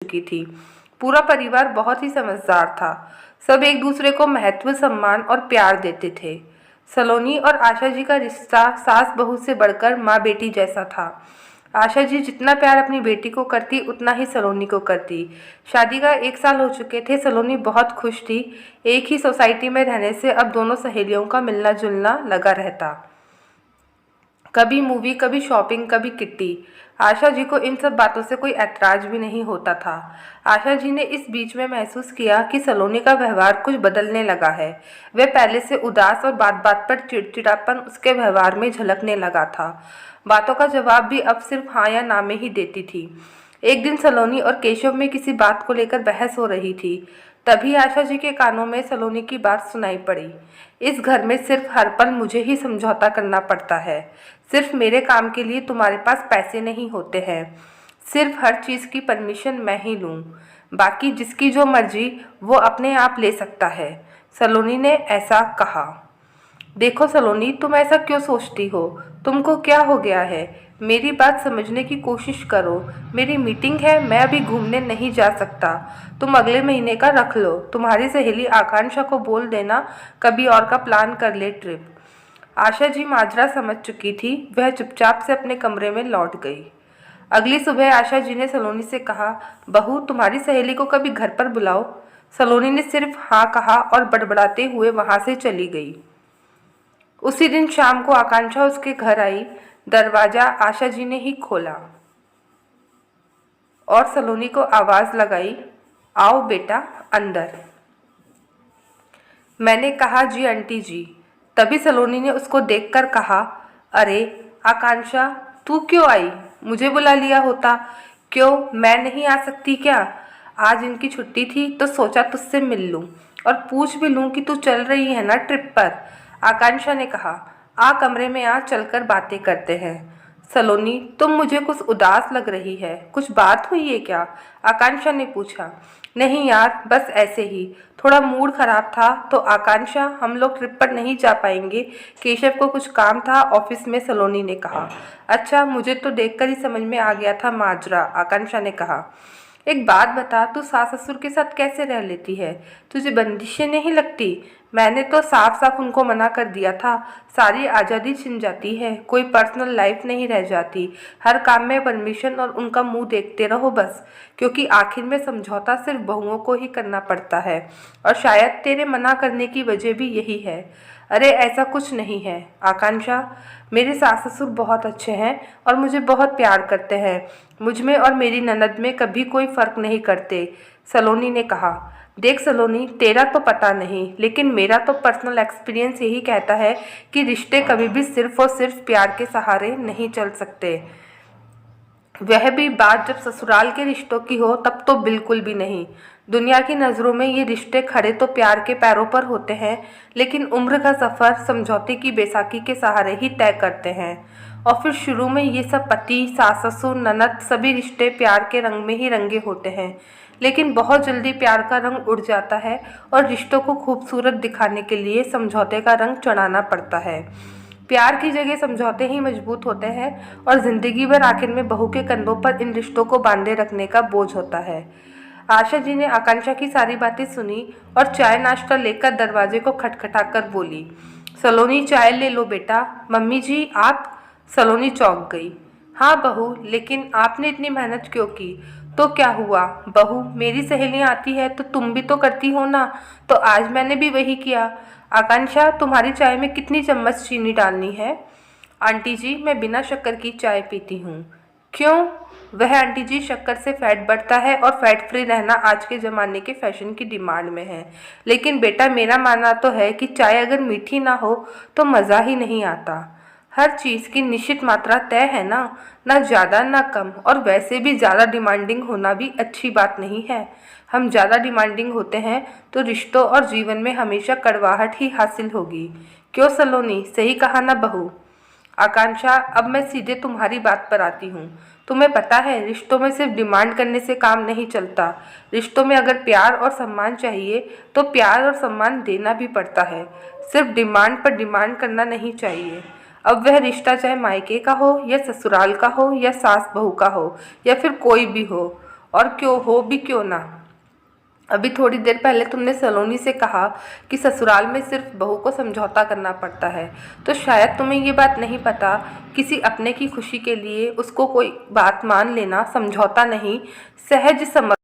चुकी थी। पूरा परिवार बहुत ही समझदार था। सब एक दूसरे को महत्व, सम्मान और प्यार देते थे। सलोनी और आशा जी का रिश्ता सास बहू से बढ़कर माँ बेटी जैसा था। आशा जी जितना प्यार अपनी बेटी को करती उतना ही सलोनी को करती। शादी का 1 साल हो चुके थे। सलोनी बहुत खुश थी। एक ही सोसाइटी में रहने से अब दोनों सहेलियों का मिलना जुलना लगा रहता। कभी मूवी, कभी शॉपिंग, कभी किट्टी। आशा जी को इन सब बातों से कोई ऐतराज भी नहीं होता था। आशा जी ने इस बीच में महसूस किया कि सलोनी का व्यवहार कुछ बदलने लगा है। वह पहले से उदास और बात बात पर चिड़चिड़ापन उसके व्यवहार में झलकने लगा था। बातों का जवाब भी अब सिर्फ हाँ या ना में ही देती थी। एक दिन सलोनी और केशव में किसी बात को लेकर बहस हो रही थी। तभी आशा जी के कानों में सलोनी की बात सुनाई पड़ी। इस घर में सिर्फ हर पल मुझे ही समझौता करना पड़ता है। सिर्फ मेरे काम के लिए तुम्हारे पास पैसे नहीं होते हैं। सिर्फ हर चीज़ की परमिशन मैं ही लूँ। बाकी जिसकी जो मर्जी वो अपने आप ले सकता है। सलोनी ने ऐसा कहा। देखो सलोनी, तुम ऐसा क्यों सोचती हो? तुमको क्या हो गया है? मेरी बात समझने की कोशिश करो। मेरी मीटिंग है, मैं अभी घूमने नहीं जा सकता। तुम अगले महीने का रख लो। तुम्हारी सहेली आकांक्षा को बोल देना कभी और का प्लान कर ले ट्रिप। आशा जी माजरा समझ चुकी थी। वह चुपचाप से अपने कमरे में लौट गई। अगली सुबह आशा जी ने सलोनी से कहा, बहू तुम्हारी सहेली को कभी घर पर बुलाओ। सलोनी ने सिर्फ हाँ कहा और बड़बड़ाते हुए वहां से चली गई। उसी दिन शाम को आकांक्षा उसके घर आई। दरवाजा आशा जी ने ही खोला और सलोनी को आवाज लगाई, आओ बेटा अंदर। मैंने कहा जी आंटी जी। तभी सलोनी ने उसको देखकर कहा, अरे आकांक्षा, तू क्यों आई? मुझे बुला लिया होता। क्यों, मैं नहीं आ सकती क्या? आज इनकी छुट्टी थी तो सोचा तुझसे मिल लूं और पूछ भी लूं कि तू चल रही है ना ट्रिप पर। आकांक्षा ने कहा, आ कमरे में आ, चलकर बातें करते हैं। सलोनी, तुम मुझे कुछ उदास लग रही है। कुछ बात हुई है क्या? आकांक्षा ने पूछा। नहीं यार, बस ऐसे ही थोड़ा मूड खराब था। तो आकांक्षा, हम लोग ट्रिप पर नहीं जा पाएंगे। केशव को कुछ काम था ऑफिस में, सलोनी ने कहा। अच्छा, मुझे तो देखकर ही समझ में आ गया था माजरा, आकांक्षा ने कहा। एक बात बता, तू सास ससुर के साथ कैसे रह लेती है? तुझे बंदिशें नहीं लगती? मैंने तो साफ साफ उनको मना कर दिया था। सारी आज़ादी छिन जाती है, कोई पर्सनल लाइफ नहीं रह जाती। हर काम में परमिशन और उनका मुंह देखते रहो बस। क्योंकि आखिर में समझौता सिर्फ बहुओं को ही करना पड़ता है। और शायद तेरे मना करने की वजह भी यही है। अरे ऐसा कुछ नहीं है आकांक्षा। मेरे सास ससुर बहुत अच्छे हैं और मुझे बहुत प्यार करते हैं। मुझ में और मेरी ननद में कभी कोई फ़र्क नहीं करते, सलोनी ने कहा। देख सलोनी, तेरा तो पता नहीं, लेकिन मेरा तो पर्सनल एक्सपीरियंस यही कहता है कि रिश्ते कभी भी सिर्फ और सिर्फ प्यार के सहारे नहीं चल सकते। वह भी बात जब ससुराल के रिश्तों की हो तब तो बिल्कुल भी नहीं। दुनिया की नज़रों में ये रिश्ते खड़े तो प्यार के पैरों पर होते हैं, लेकिन उम्र का सफ़र समझौते की बैसाखी के सहारे ही तय करते हैं। और फिर शुरू में ये सब पति, सास ससुर, ननद, सभी रिश्ते प्यार के रंग में ही रंगे होते हैं। लेकिन बहुत जल्दी प्यार का रंग उड़ जाता है और रिश्तों को खूबसूरत दिखाने के लिए समझौते का रंग चढ़ाना पड़ता है। प्यार की जगह समझौते ही मजबूत होते हैं और जिंदगी भर आखिर में बहू के कंधों पर इन रिश्तों को बांधे रखने का बोझ होता है। आशा जी ने आकांक्षा की सारी बातें सुनी और चाय नाश्ता लेकर दरवाजे को खटखटाकर बोली, सलोनी चाय ले लो बेटा। मम्मी जी आप? सलोनी चौंक गई। हाँ बहू, लेकिन आपने इतनी मेहनत क्यों की? तो क्या हुआ बहू, मेरी सहेलियाँ आती है तो तुम भी तो करती हो ना। तो आज मैंने भी वही किया। आकांक्षा, तुम्हारी चाय में कितनी चम्मच चीनी डालनी है? आंटी जी, मैं बिना शक्कर की चाय पीती हूँ। क्यों? वह आंटी जी, शक्कर से फैट बढ़ता है और फैट फ्री रहना आज के ज़माने के फैशन की डिमांड में है। लेकिन बेटा, मेरा मानना तो है कि चाय अगर मीठी ना हो तो मज़ा ही नहीं आता। हर चीज़ की निश्चित मात्रा तय है ना ज़्यादा ना कम। और वैसे भी ज़्यादा डिमांडिंग होना भी अच्छी बात नहीं है। हम ज़्यादा डिमांडिंग होते हैं तो रिश्तों और जीवन में हमेशा कड़वाहट ही हासिल होगी। क्यों सलोनी, सही कहा ना बहू? आकांक्षा, अब मैं सीधे तुम्हारी बात पर आती हूँ। तुम्हें पता है, रिश्तों में सिर्फ डिमांड करने से काम नहीं चलता। रिश्तों में अगर प्यार और सम्मान चाहिए तो प्यार और सम्मान देना भी पड़ता है। सिर्फ डिमांड पर डिमांड करना नहीं चाहिए। अब वह रिश्ता चाहे मायके का हो या ससुराल का हो या सास बहू का हो या फिर कोई भी हो, और क्यों हो भी क्यों ना। अभी थोड़ी देर पहले तुमने सलोनी से कहा कि ससुराल में सिर्फ बहू को समझौता करना पड़ता है, तो शायद तुम्हें ये बात नहीं पता, किसी अपने की खुशी के लिए उसको कोई बात मान लेना समझौता नहीं, सहज